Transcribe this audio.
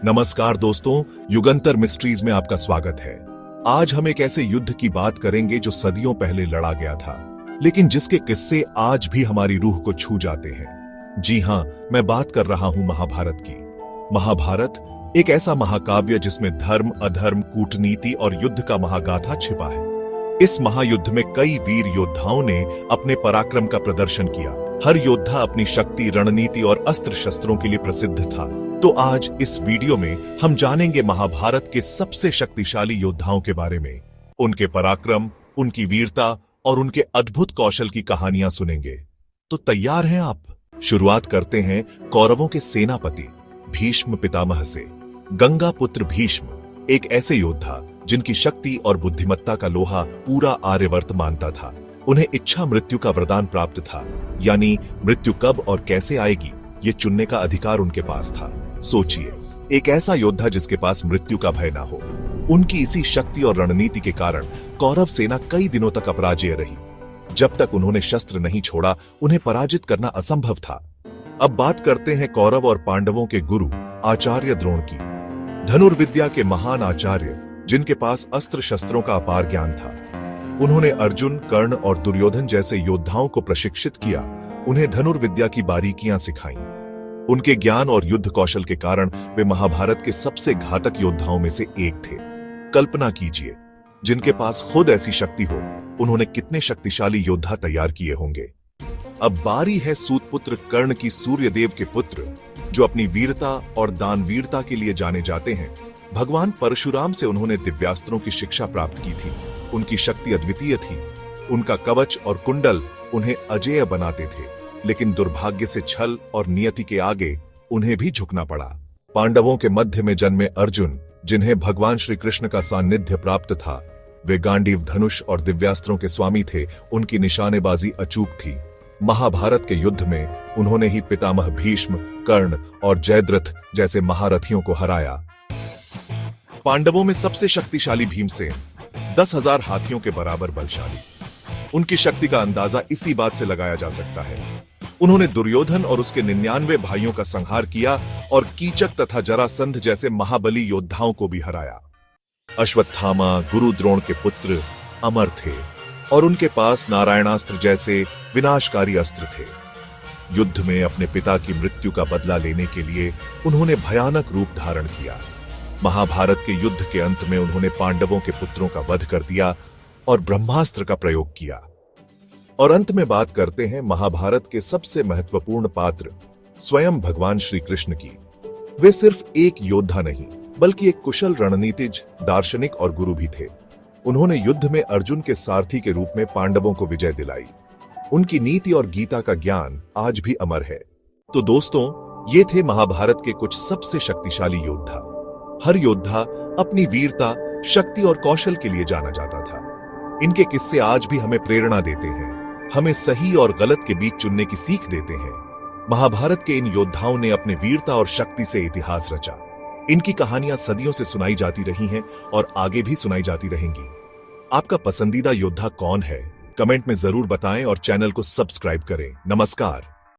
नमस्कार दोस्तों, युगंतर मिस्ट्रीज में आपका स्वागत है। आज हम एक ऐसे युद्ध की बात करेंगे जो सदियों पहले लड़ा गया था, लेकिन जिसके किस्से आज भी हमारी रूह को छू जाते हैं। जी हां, मैं बात कर रहा हूं महाभारत की। महाभारत एक ऐसा महाकाव्य जिसमें धर्म, अधर्म, कूटनीति और युद्ध का महागाथा छिपा है। इस महायुद्ध में कई वीर योद्धाओं ने अपने पराक्रम का प्रदर्शन किया। हर योद्धा अपनी शक्ति, रणनीति और अस्त्र शस्त्रों के लिए प्रसिद्ध था। तो आज इस वीडियो में हम जानेंगे महाभारत के सबसे शक्तिशाली योद्धाओं के बारे में, उनके पराक्रम, उनकी वीरता और उनके अद्भुत कौशल की कहानियां सुनेंगे। तो तैयार हैं आप? शुरुआत करते हैं कौरवों के सेनापति भीष्म पितामह से। गंगा पुत्र भीष्म एक ऐसे योद्धा जिनकी शक्ति और बुद्धिमत्ता का लोहा पूरा आर्यवर्त मानता था। उन्हें इच्छा मृत्यु का वरदान प्राप्त था, यानी मृत्यु कब और कैसे आएगी ये चुनने का अधिकार उनके पास था। सोचिए, एक ऐसा योद्धा जिसके पास मृत्यु का भय ना हो। उनकी इसी शक्ति और रणनीति के कारण कौरव सेना कई दिनों तक अपराजेय रही। जब तक उन्होंने शस्त्र नहीं छोड़ा, उन्हें पराजित करना असंभव था। अब बात करते हैं कौरव और पांडवों के गुरु आचार्य द्रोण की। धनुर्विद्या के महान आचार्य, जिनके पास अस्त्र शस्त्रों का अपार ज्ञान था। उन्होंने अर्जुन, कर्ण और दुर्योधन जैसे योद्धाओं को प्रशिक्षित किया, उन्हें धनुर्विद्या की बारीकियां सिखाईं। उनके ज्ञान और युद्ध कौशल के कारण वे महाभारत के सबसे घातक योद्धाओं में से एक थे। कल्पना कीजिए, जिनके पास खुद ऐसी शक्ति हो, उन्होंने कितने शक्तिशाली योद्धा तैयार किए होंगे। अब बारी है सूतपुत्र कर्ण की, सूर्यदेव के पुत्र, जो अपनी वीरता और दानवीरता के लिए जाने जाते हैं। भगवान परशुराम से उन्होंने दिव्यास्त्रों की शिक्षा प्राप्त की थी। उनकी शक्ति अद्वितीय थी। उनका कवच और कुंडल उन्हें अजेय बनाते थे, लेकिन दुर्भाग्य से छल और नियति के आगे उन्हें भी झुकना पड़ा। पांडवों के मध्य में जन्मे अर्जुन, जिन्हें भगवान श्री कृष्ण का सान्निध्य प्राप्त था, वे गांडीव, धनुष और दिव्यास्त्रों के स्वामी थे। उनकी निशानेबाजी अचूक थी। महाभारत के युद्ध में उन्होंने ही पितामह भीष्म, कर्ण और जयद्रथ जैसे महारथियों को हराया। पांडवों में सबसे शक्तिशाली भीमसेन 10,000 हाथियों के बराबर बलशाली। उनकी शक्ति का अंदाजा इसी बात से लगाया जा सकता है। उन्होंने दुर्योधन और उसके 99 भाइयों का संहार किया और कीचक तथा जरासंध जैसे महाबली योद्धाओं को भी हराया। अश्वत्थामा, गुरु द्रोण के पुत्र, अमर थे और उनके पास नारायणास्त्र जैसे विनाशकारी अस्त्र थे। युद्ध में अपने पिता की मृत्यु का बदला लेने के लिए उन्होंने भयानक रूप धारण किया। महाभारत के युद्ध के अंत में उन्होंने पांडवों के पुत्रों का वध कर दिया और ब्रह्मास्त्र का प्रयोग किया। और अंत में बात करते हैं महाभारत के सबसे महत्वपूर्ण पात्र, स्वयं भगवान श्री कृष्ण की। वे सिर्फ एक योद्धा नहीं, बल्कि एक कुशल रणनीतिज्ञ, दार्शनिक और गुरु भी थे। उन्होंने युद्ध में अर्जुन के सारथी के रूप में पांडवों को विजय दिलाई। उनकी नीति और गीता का ज्ञान आज भी अमर है। तो दोस्तों, ये थे महाभारत के कुछ सबसे शक्तिशाली योद्धा। हर योद्धा अपनी वीरता, शक्ति और कौशल के लिए जाना जाता था। इनके किस्से आज भी हमें प्रेरणा देते हैं, हमें सही और गलत के बीच चुनने की सीख देते हैं। महाभारत के इन योद्धाओं ने अपने वीरता और शक्ति से इतिहास रचा। इनकी कहानियां सदियों से सुनाई जाती रही हैं और आगे भी सुनाई जाती रहेंगी। आपका पसंदीदा योद्धा कौन है? कमेंट में जरूर बताएं और चैनल को सब्सक्राइब करें। नमस्कार।